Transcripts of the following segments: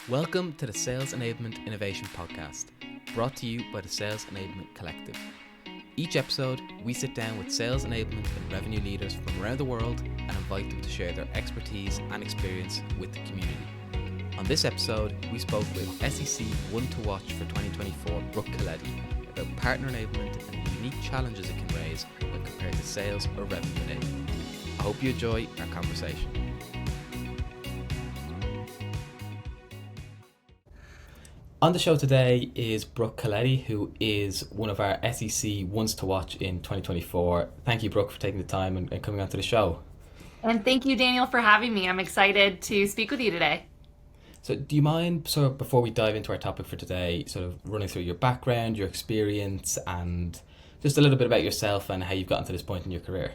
Welcome to the Sales Enablement Innovation Podcast, brought to you by the Sales Enablement Collective. Each episode, we sit down with sales enablement and revenue leaders from around the world and invite them to share their expertise and experience with the community. On this episode, we spoke with SEC One to Watch for 2024, Brooke Coletti, about partner enablement and the unique challenges it can raise when compared to sales or revenue enablement. I hope you enjoy our conversation. On the show today is Brooke Coletti, who is one of our SEC Ones to Watch in 2024. Thank you, Brooke, for taking the time and coming onto the show. And thank you, Daniel, for having me. I'm excited to speak with you today. So do you mind, sort of, before we dive into our topic for today, sort of running through your background, your experience, and just a little bit about yourself and how you've gotten to this point in your career?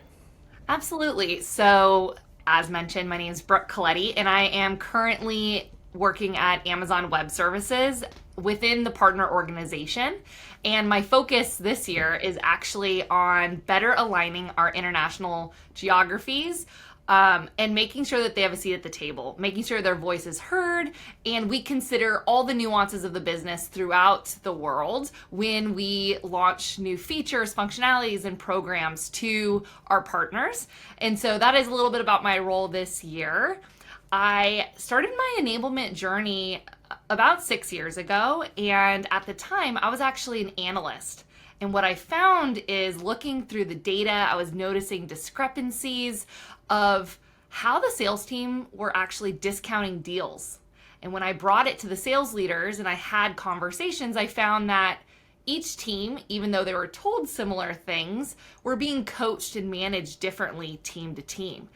Absolutely. So, as mentioned, my name is Brooke Coletti, and I am currently working at Amazon Web Services within the partner organization. And my focus this year is actually on better aligning our international geographies and making sure that they have a seat at the table, making sure their voice is heard, and we consider all the nuances of the business throughout the world when we launch new features, functionalities, and programs to our partners. And so that is a little bit about my role this year. I started my enablement journey about 6 years ago, and at the time, I was actually an analyst. And what I found is looking through the data, I was noticing discrepancies of how the sales team were actually discounting deals. And when I brought it to the sales leaders and I had conversations, I found that each team, even though they were told similar things, were being coached and managed differently team to team.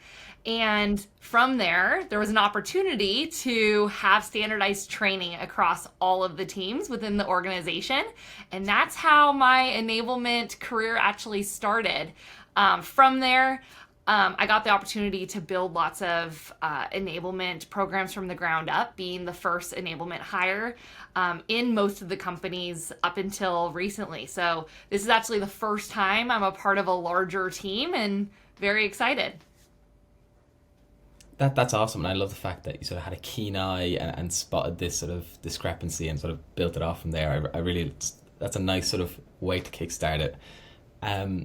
And from there was an opportunity to have standardized training across all of the teams within the organization. And that's how my enablement career actually started. From there, I got the opportunity to build lots of enablement programs from the ground up, being the first enablement hire in most of the companies up until recently. So this is actually the first time I'm a part of a larger team and very excited. That's awesome, and I love the fact that you sort of had a keen eye and spotted this sort of discrepancy and sort of built it off from there. I really, that's a nice sort of way to kickstart it.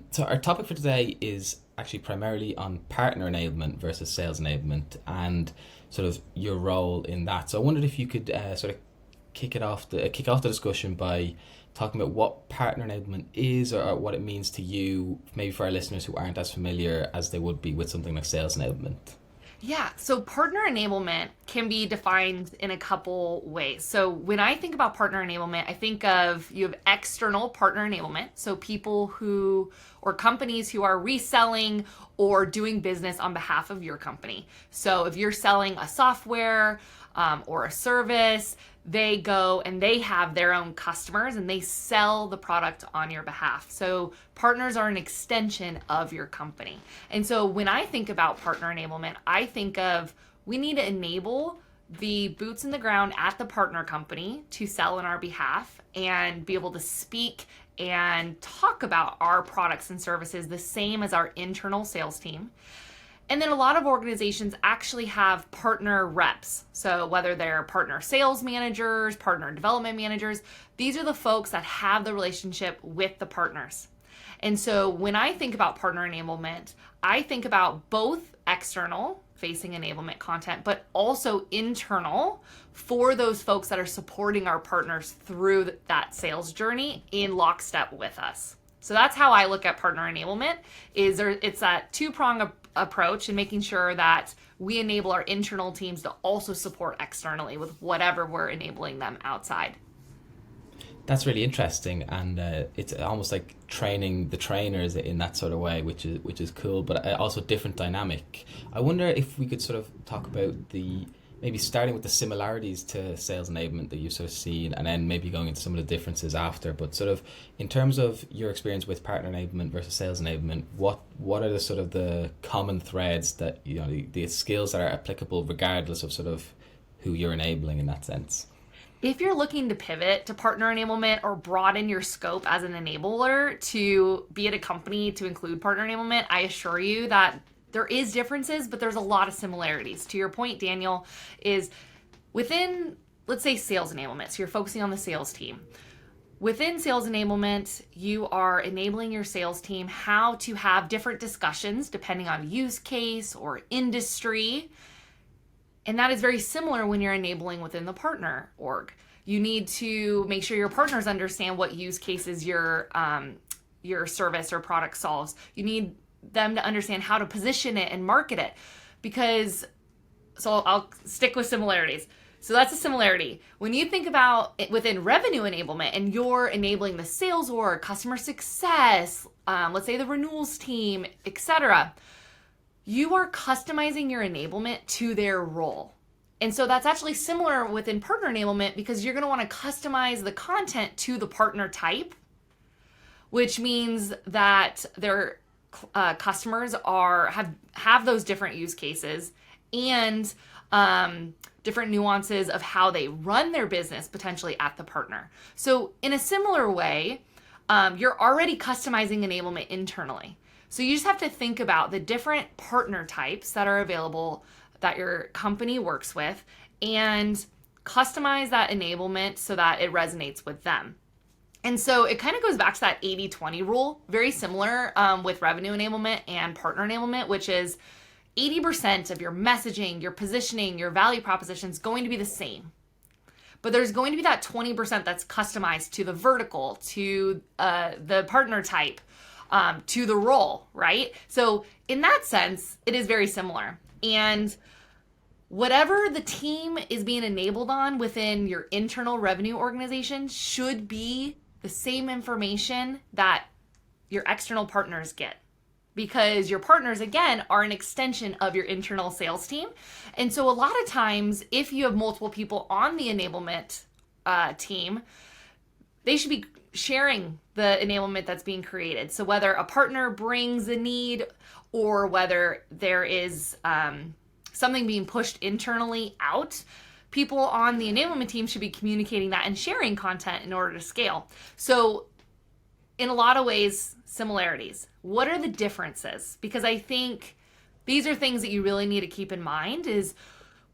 So our topic for today is actually primarily on partner enablement versus sales enablement and sort of your role in that. So I wondered if you could sort of kick off the discussion by talking about what partner enablement is or what it means to you, maybe for our listeners who aren't as familiar as they would be with something like sales enablement. Yeah, so partner enablement can be defined in a couple ways. So when I think about partner enablement, I think of you have external partner enablement, so people who or companies who are reselling or doing business on behalf of your company. So if you're selling a software or a service, they go and they have their own customers and they sell the product on your behalf. So partners are an extension of your company. And so when I think about partner enablement, I think of we need to enable the boots in the ground at the partner company to sell on our behalf and be able to speak and talk about our products and services the same as our internal sales team. And then a lot of organizations actually have partner reps. So whether they're partner sales managers, partner development managers, these are the folks that have the relationship with the partners. And so when I think about partner enablement, I think about both external facing enablement content, but also internal for those folks that are supporting our partners through that sales journey in lockstep with us. So that's how I look at partner enablement. It's that two-pronged approach and making sure that we enable our internal teams to also support externally with whatever we're enabling them outside. That's really interesting, and it's almost like training the trainers in that sort of way, which is cool, but also different dynamic. I wonder if we could sort of talk about maybe starting with the similarities to sales enablement that you've sort of seen, and then maybe going into some of the differences after. But sort of in terms of your experience with partner enablement versus sales enablement, what are the sort of the common threads that, you know, the skills that are applicable regardless of sort of who you're enabling in that sense? If you're looking to pivot to partner enablement or broaden your scope as an enabler to be at a company to include partner enablement, I assure you that there is differences, but there's a lot of similarities. To your point, Daniel, is within let's say sales enablement. So you're focusing on the sales team. Within sales enablement, you are enabling your sales team how to have different discussions depending on use case or industry. And that is very similar when you're enabling within the partner org. You need to make sure your partners understand what use cases your service or product solves. You need them to understand how to position it and market it. So I'll stick with similarities. So that's a similarity. When you think about it within revenue enablement and you're enabling the sales org, customer success, let's say the renewals team, etc., you are customizing your enablement to their role. And so that's actually similar within partner enablement because you're going to want to customize the content to the partner type, which means that their customers have those different use cases and different nuances of how they run their business potentially at the partner. So in a similar way, you're already customizing enablement internally. So you just have to think about the different partner types that are available that your company works with and customize that enablement so that it resonates with them. And so it kind of goes back to that 80-20 rule, very similar with revenue enablement and partner enablement, which is 80% of your messaging, your positioning, your value proposition is going to be the same. But there's going to be that 20% that's customized to the vertical, to the partner type, to the role, right? So in that sense, it is very similar. And whatever the team is being enabled on within your internal revenue organization should be the same information that your external partners get. Because your partners, again, are an extension of your internal sales team. And so a lot of times, if you have multiple people on the enablement team, they should be sharing the enablement that's being created. So whether a partner brings a need or whether there is something being pushed internally out, people on the enablement team should be communicating that and sharing content in order to scale. So in a lot of ways, similarities. What are the differences? Because I think these are things that you really need to keep in mind is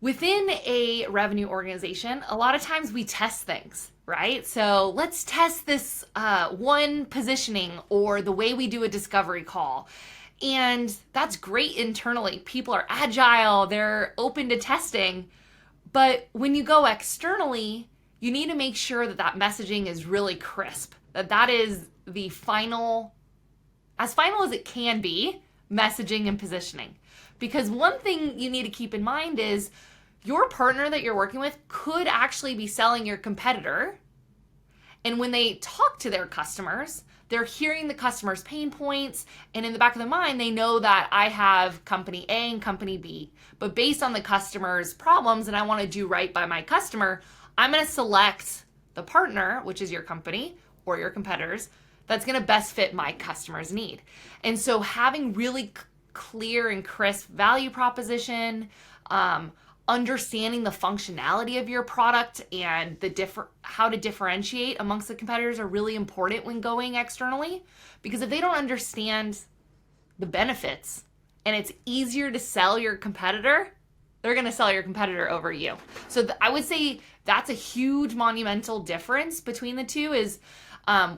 within a revenue organization, a lot of times we test things, right? So let's test this one positioning or the way we do a discovery call. And that's great internally. People are agile, they're open to testing. But when you go externally, you need to make sure that that messaging is really crisp, that is the final, as final as it can be, messaging and positioning. Because one thing you need to keep in mind is your partner that you're working with could actually be selling your competitor. And when they talk to their customers, they're hearing the customer's pain points. And in the back of their mind, they know that I have company A and company B. But based on the customer's problems and I want to do right by my customer, I'm going to select the partner, which is your company or your competitors, that's going to best fit my customer's need. And so having really clear and crisp value proposition, understanding the functionality of your product and how to differentiate amongst the competitors are really important when going externally. Because if they don't understand the benefits and it's easier to sell your competitor, they're going to sell your competitor over you. So I would say that's a huge monumental difference between the two is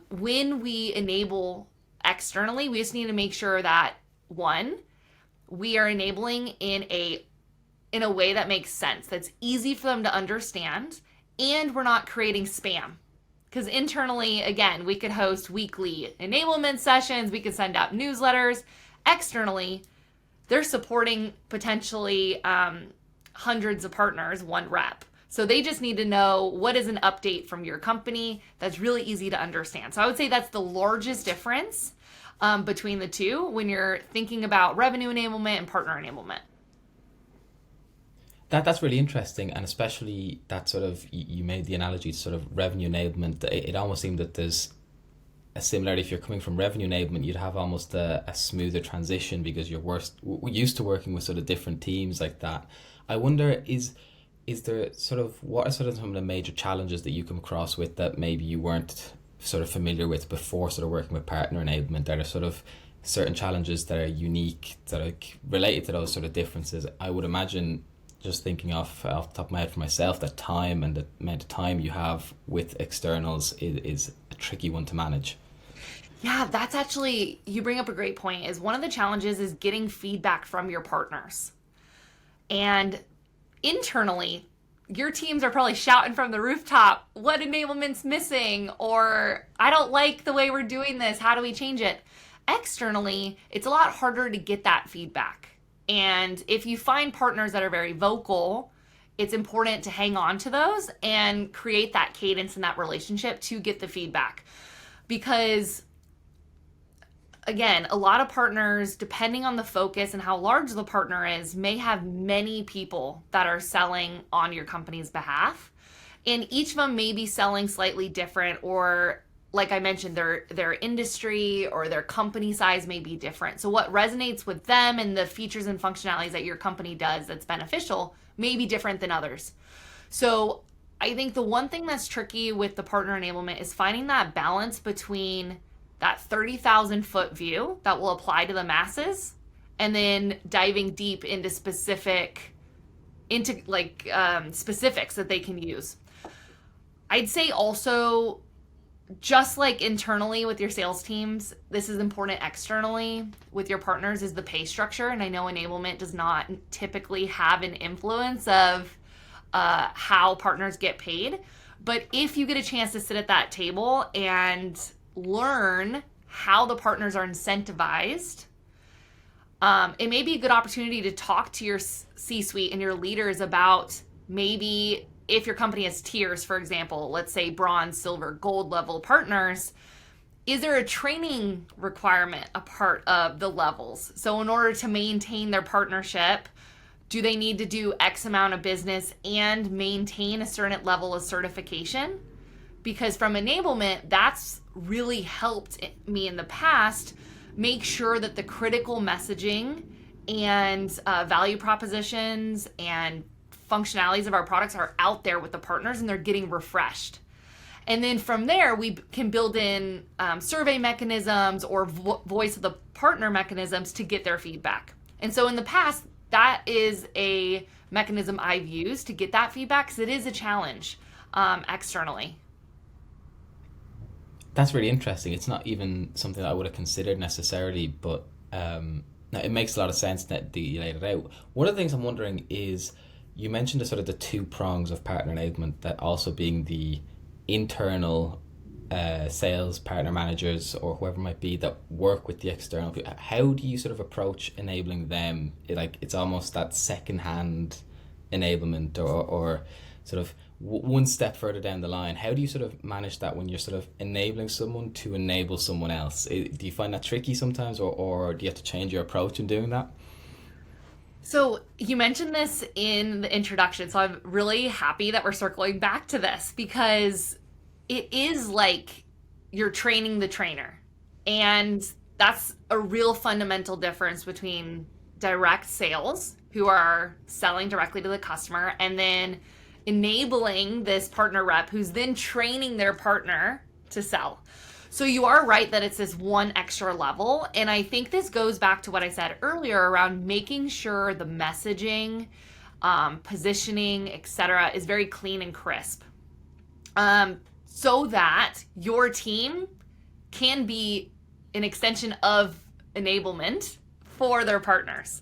when we enable externally, we just need to make sure that, one, we are enabling in a way that makes sense, that's easy for them to understand, and we're not creating spam. Because internally, again, we could host weekly enablement sessions, we could send out newsletters. Externally, they're supporting potentially hundreds of partners, one rep. So they just need to know what is an update from your company that's really easy to understand. So I would say that's the largest difference between the two when you're thinking about revenue enablement and partner enablement. That's really interesting, and especially that sort of, you made the analogy to sort of revenue enablement. It almost seemed that there's a similarity. If you're coming from revenue enablement, you'd have almost a smoother transition because we're used to working with sort of different teams like that. I wonder, is there sort of, what are sort of some of the major challenges that you come across with that maybe you weren't sort of familiar with before sort of working with partner enablement? Are there sort of certain challenges that are unique, that are related to those sort of differences? I would imagine just thinking off the top of my head for myself, that time and the amount of time you have with externals is a tricky one to manage. Yeah, that's actually, you bring up a great point. Is one of the challenges is getting feedback from your partners. And internally, your teams are probably shouting from the rooftop, what enablement's missing? Or I don't like the way we're doing this. How do we change it? Externally, it's a lot harder to get that feedback. And if you find partners that are very vocal, it's important to hang on to those and create that cadence in that relationship to get the feedback. Because again, a lot of partners, depending on the focus and how large the partner is, may have many people that are selling on your company's behalf. And each of them may be selling slightly different, or like I mentioned, their industry or their company size may be different. So what resonates with them and the features and functionalities that your company does that's beneficial may be different than others. So I think the one thing that's tricky with the partner enablement is finding that balance between that 30,000-foot view that will apply to the masses, and then diving deep into specifics that they can use. I'd say also, just like internally with your sales teams, this is important externally with your partners, is the pay structure. And I know enablement does not typically have an influence of how partners get paid. But if you get a chance to sit at that table and learn how the partners are incentivized, it may be a good opportunity to talk to your C-suite and your leaders about, maybe if your company has tiers, for example, let's say bronze, silver, gold level partners, is there a training requirement a part of the levels? So in order to maintain their partnership, do they need to do X amount of business and maintain a certain level of certification? Because from enablement, that's really helped me in the past make sure that the critical messaging and value propositions and functionalities of our products are out there with the partners and they're getting refreshed. And then from there, we can build in survey mechanisms or voice of the partner mechanisms to get their feedback. And so in the past, that is a mechanism I've used to get that feedback, because it is a challenge externally. That's really interesting. It's not even something that I would have considered necessarily, but now it makes a lot of sense that you laid it out. One of the things I'm wondering is, you mentioned the sort of the two prongs of partner enablement, that also being the internal sales partner managers or whoever it might be that work with the external people. How do you sort of approach enabling them? It's almost that second hand enablement, or sort of one step further down the line. How do you sort of manage that when you're sort of enabling someone to enable someone else? Do you find that tricky sometimes, or do you have to change your approach in doing that? So you mentioned this in the introduction, so I'm really happy that we're circling back to this, because it is like you're training the trainer. And that's a real fundamental difference between direct sales, who are selling directly to the customer, and then enabling this partner rep who's then training their partner to sell. So you are right that it's this one extra level. And I think this goes back to what I said earlier around making sure the messaging, positioning, etc., is very clean and crisp. So that your team can be an extension of enablement for their partners.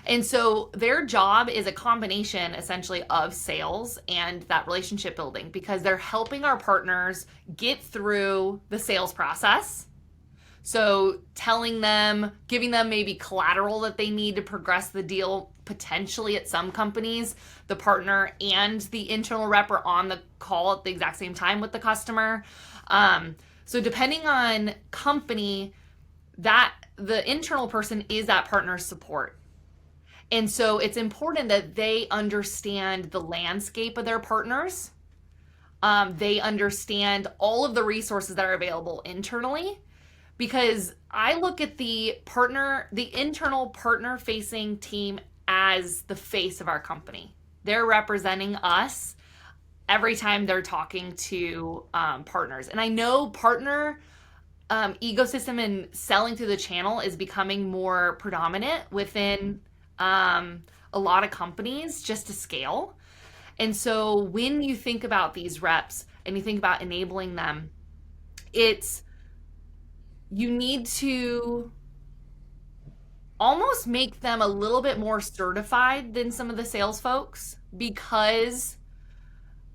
And so their job is a combination essentially of sales and that relationship building, because they're helping our partners get through the sales process. So telling them, giving them maybe collateral that they need to progress the deal. Potentially at some companies, the partner and the internal rep are on the call at the exact same time with the customer. So depending on company, that the internal person is that partner's support. And so it's important that they understand the landscape of their partners. They understand all of the resources that are available internally, because I look at the internal partner facing team as the face of our company. They're representing us every time they're talking to partners. And I know partner ecosystem and selling through the channel is becoming more predominant within a a lot of companies just to scale. And so when you think about these reps and you think about enabling them, it's you need to almost make them a little bit more certified than some of the sales folks, because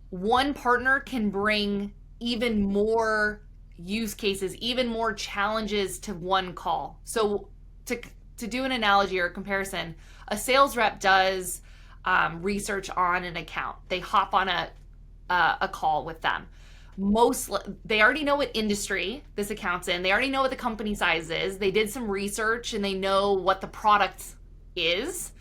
one partner can bring even more use cases, even more challenges to one call. So to do an analogy or a comparison, a sales rep does research on an account. They hop on a call with them. They already know what industry this account's in. They already know what the company size is. They did some research and they know what the product is.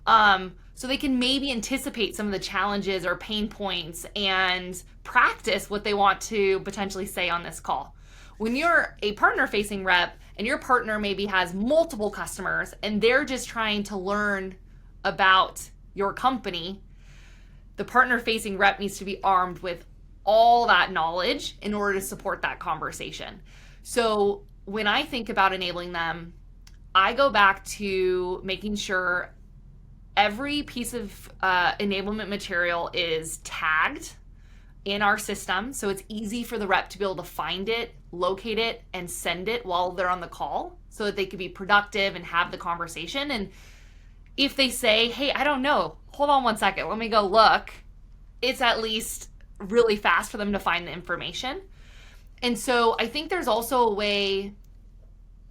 So they can maybe anticipate some of the challenges or pain points and practice what they want to potentially say on this call. When you're a partner facing rep and your partner maybe has multiple customers and they're just trying to learn about your company, the partner facing rep needs to be armed with all that knowledge in order to support that conversation. So when I think about enabling them, I go back to making sure every piece of enablement material is tagged in our system, so it's easy for the rep to be able to find it, locate it, and send it while they're on the call so that they can be productive and have the conversation. And if they say, hey, I don't know, hold on one second, let me go look, it's at least really fast for them to find the information. And so I think there's also a way,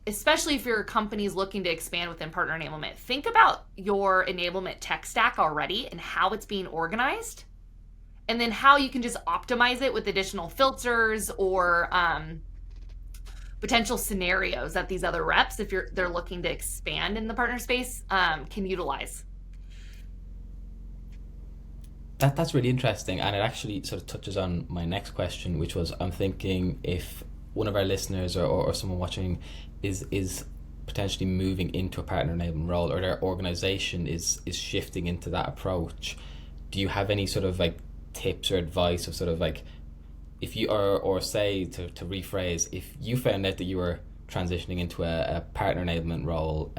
especially if your company is looking to expand within partner enablement, think about your enablement tech stack already and how it's being organized, and then how you can just optimize it with additional filters or potential scenarios that these other reps, if they're looking to expand in the partner space, can utilize. That's really interesting, and it actually sort of touches on my next question, which was I'm thinking if one of our listeners or someone watching is potentially moving into a partner enablement role, or their organization is shifting into that approach, do you have any sort of like tips or advice of sort of like, if you or say to rephrase, if you found out that you were transitioning into a partner enablement role,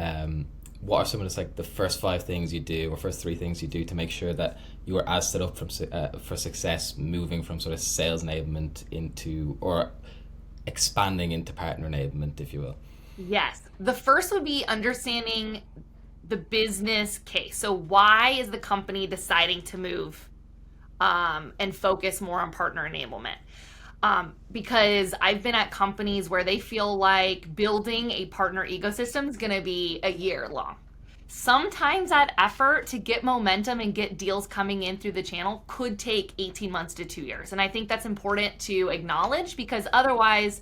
what are some of the first 5 things you do or first 3 things you do to make sure that you are as set up for success moving from sort of sales enablement into, or expanding into partner enablement, if you will? Yes. The first would be understanding the business case. So why is the company deciding to move and focus more on partner enablement? Because I've been at companies where they feel like building a partner ecosystem is going to be a year long. Sometimes that effort to get momentum and get deals coming in through the channel could take 18 months to 2 years. And I think that's important to acknowledge, because otherwise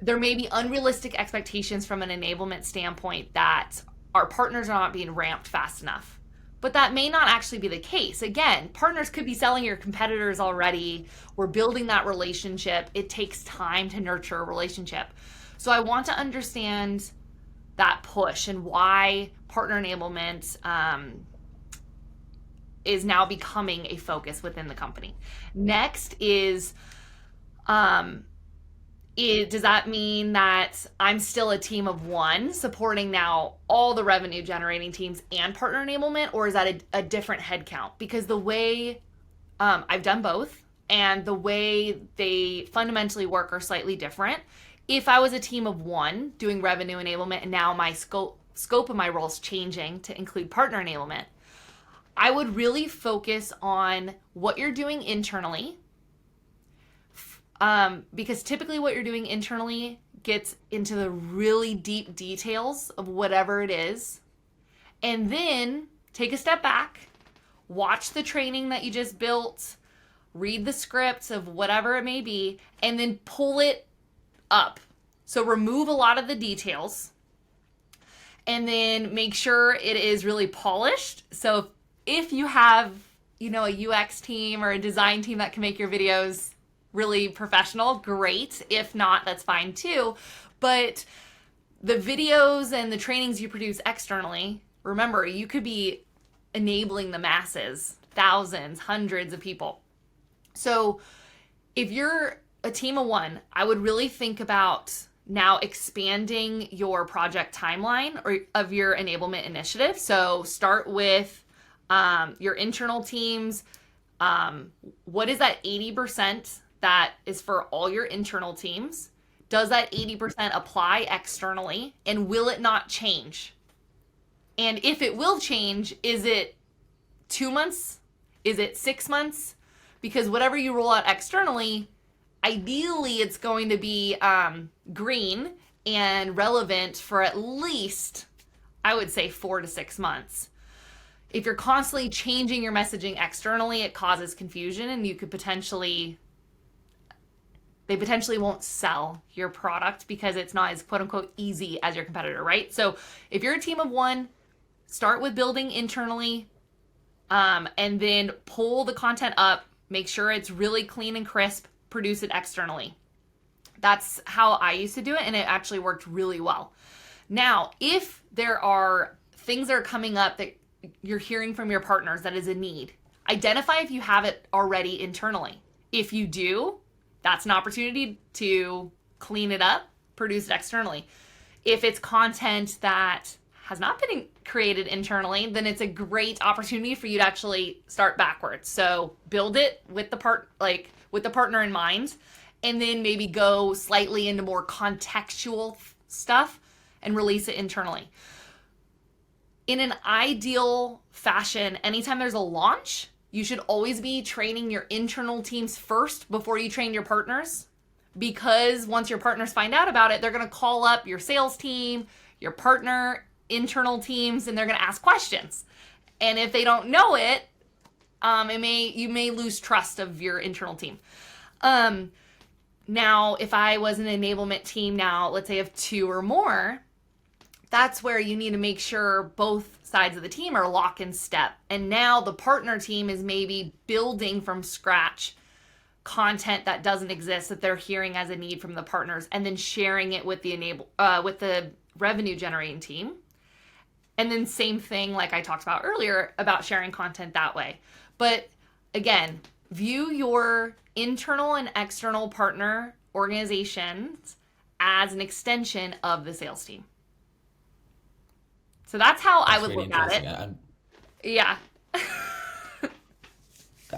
there may be unrealistic expectations from an enablement standpoint that our partners are not being ramped fast enough. But that may not actually be the case. Again, partners could be selling your competitors already. We're building that relationship. It takes time to nurture a relationship. So I want to understand that push and why partner enablement is now becoming a focus within the company. Next is, does that mean that I'm still a team of one supporting now all the revenue generating teams and partner enablement, or is that a different headcount? Because the way I've done both and the way they fundamentally work are slightly different. If I was a team of one doing revenue enablement and now my scope of my role is changing to include partner enablement, I would really focus on what you're doing internally, because typically what you're doing internally gets into the really deep details of whatever it is. And then take a step back, watch the training that you just built, read the scripts of whatever it may be, and then pull it up. So remove a lot of the details and then make sure it is really polished. So if you have, a UX team or a design team that can make your videos really professional, great. If not, that's fine too. But the videos and the trainings you produce externally, remember, you could be enabling the masses, thousands, hundreds of people. So if you're a team of one, I would really think about now expanding your project timeline or of your enablement initiative. So start with your internal teams. What is that 80% that is for all your internal teams? Does that 80% apply externally? And will it not change? And if it will change, is it 2 months? Is it 6 months? Because whatever you roll out externally, ideally it's going to be green and relevant for at least, I would say, 4 to 6 months. If you're constantly changing your messaging externally, it causes confusion, and you could they potentially won't sell your product because it's not as quote unquote easy as your competitor, right? So if you're a team of one, start with building internally, and then pull the content up, make sure it's really clean and crisp, produce it externally. That's how I used to do it, and it actually worked really well. Now, if there are things that are coming up that you're hearing from your partners that is a need, identify if you have it already internally. If you do, that's an opportunity to clean it up, produce it externally. If it's content that has not been created internally, then it's a great opportunity for you to actually start backwards. So build it with the partner in mind, and then maybe go slightly into more contextual stuff and release it internally. In an ideal fashion, anytime there's a launch, you should always be training your internal teams first before you train your partners, because once your partners find out about it, they're going to call up your sales team, your partner internal teams, and they're going to ask questions. And if they don't know it, you may lose trust of your internal team. Now, if I was an enablement team now, let's say of 2 or more, that's where you need to make sure both sides of the team are lock in step. And now the partner team is maybe building from scratch content that doesn't exist, that they're hearing as a need from the partners, and then sharing it with the revenue generating team. And then same thing like I talked about earlier about sharing content that way. But again, view your internal and external partner organizations as an extension of the sales team. So that's how I would look at it. Yeah.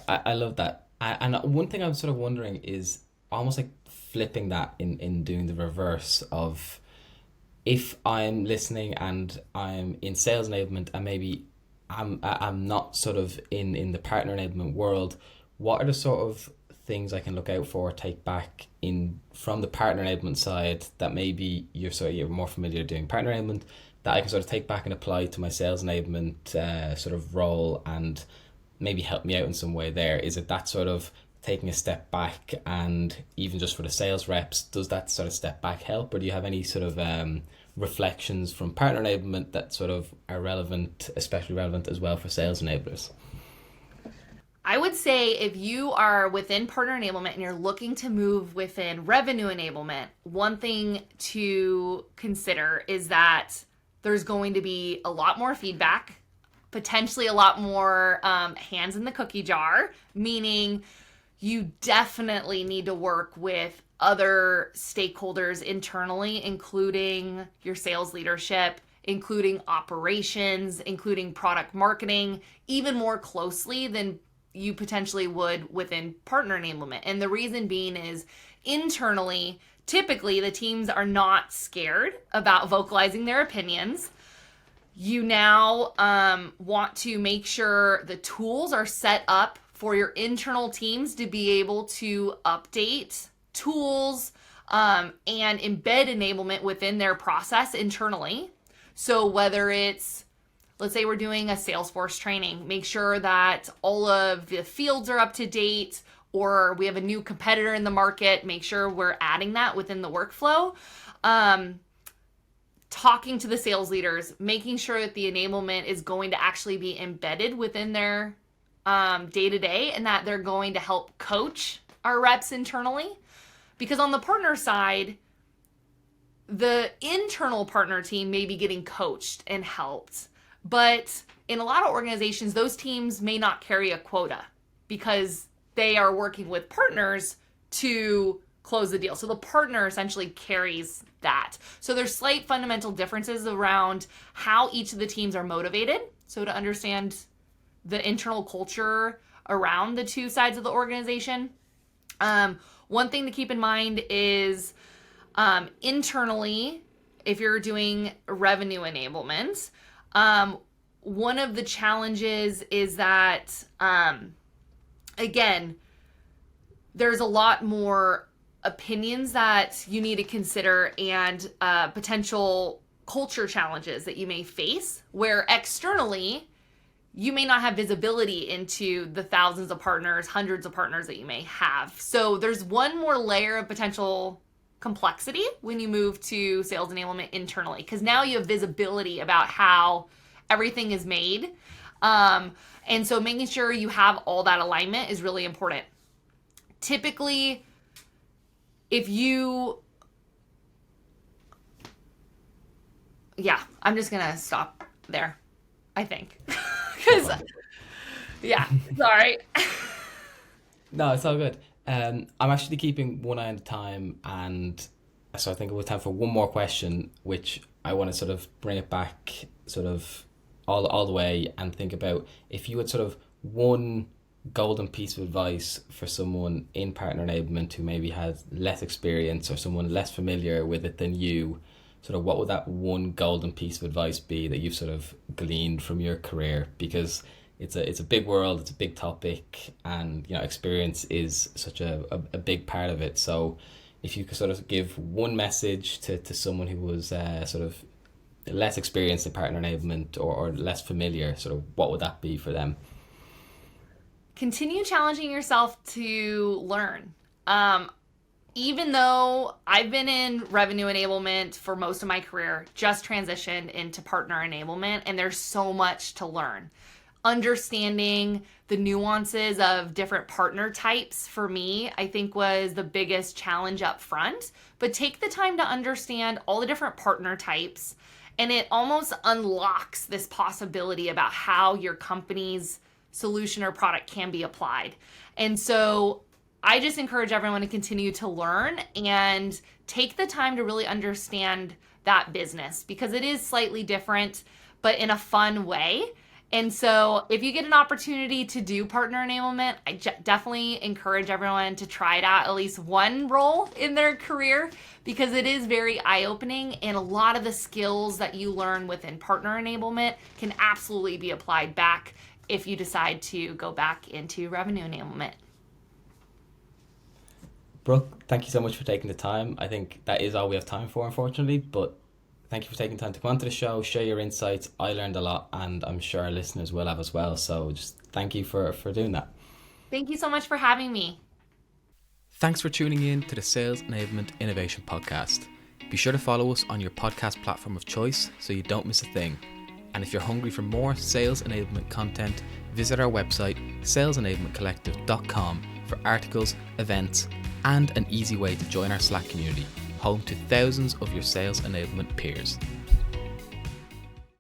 I love that. And one thing I'm sort of wondering is almost like flipping that in doing the reverse of, if I'm listening and I'm in sales enablement and maybe I'm not sort of in the partner enablement world, what are the sort of things I can look out for, take back in from the partner enablement side that maybe you're more familiar doing partner enablement, that I can sort of take back and apply to my sales enablement sort of role and maybe help me out in some way there? Is it that sort of taking a step back, and even just for the sales reps, does that sort of step back help? Or do you have any sort of reflections from partner enablement that sort of are relevant, especially relevant as well for sales enablers? I would say if you are within partner enablement and you're looking to move within revenue enablement, one thing to consider is that there's going to be a lot more feedback, potentially a lot more hands in the cookie jar, meaning you definitely need to work with other stakeholders internally, including your sales leadership, including operations, including product marketing, even more closely than you potentially would within partner enablement. And the reason being is internally, typically the teams are not scared about vocalizing their opinions. You now want to make sure the tools are set up for your internal teams to be able to update tools and embed enablement within their process internally. So whether it's, let's say we're doing a Salesforce training, make sure that all of the fields are up to date, or we have a new competitor in the market, make sure we're adding that within the workflow. Talking to the sales leaders, making sure that the enablement is going to actually be embedded within their day-to-day, and that they're going to help coach our reps internally. Because on the partner side, the internal partner team may be getting coached and helped, but in a lot of organizations, those teams may not carry a quota because they are working with partners to close the deal. So the partner essentially carries that. So there's slight fundamental differences around how each of the teams are motivated. So to understand the internal culture around the two sides of the organization. One thing to keep in mind is internally, if you're doing revenue enablement, one of the challenges is that, again, there's a lot more opinions that you need to consider and potential culture challenges that you may face, where externally you may not have visibility into the thousands of partners, hundreds of partners that you may have. So there's one more layer of potential complexity when you move to sales enablement internally, because now you have visibility about how everything is made. And so making sure you have all that alignment is really important. Typically, if you... Yeah, I'm just going to stop there, I think. Because, yeah, sorry. No, it's all good. I'm actually keeping one eye on the time, and so I think we'll have time for one more question, which I want to sort of bring it back sort of all the way and think about if you had sort of one golden piece of advice for someone in partner enablement who maybe has less experience or someone less familiar with it than you, sort of what would that one golden piece of advice be that you've sort of gleaned from your career? Because it's a big world, it's a big topic, and experience is such a big part of it. So if you could sort of give one message to someone who was sort of less experienced in partner enablement or less familiar, sort of what would that be for them? Continue challenging yourself to learn. Even though I've been in revenue enablement for most of my career, just transitioned into partner enablement, and there's so much to learn. Understanding the nuances of different partner types for me, I think, was the biggest challenge up front. But take the time to understand all the different partner types, and it almost unlocks this possibility about how your company's solution or product can be applied. And so I just encourage everyone to continue to learn and take the time to really understand that business, because it is slightly different, but in a fun way. And so if you get an opportunity to do partner enablement, I definitely encourage everyone to try it out at least one role in their career, because it is very eye-opening, and a lot of the skills that you learn within partner enablement can absolutely be applied back if you decide to go back into revenue enablement. Brooke, thank you so much for taking the time. I think that is all we have time for, unfortunately, but thank you for taking time to come onto the show, share your insights. I learned a lot, and I'm sure our listeners will have as well. So just thank you for doing that. Thank you so much for having me. Thanks for tuning in to the Sales Enablement Innovation Podcast. Be sure to follow us on your podcast platform of choice so you don't miss a thing. And if you're hungry for more sales enablement content, visit our website, salesenablementcollective.com, for articles, events, and an easy way to join our Slack community, home to thousands of your sales enablement peers.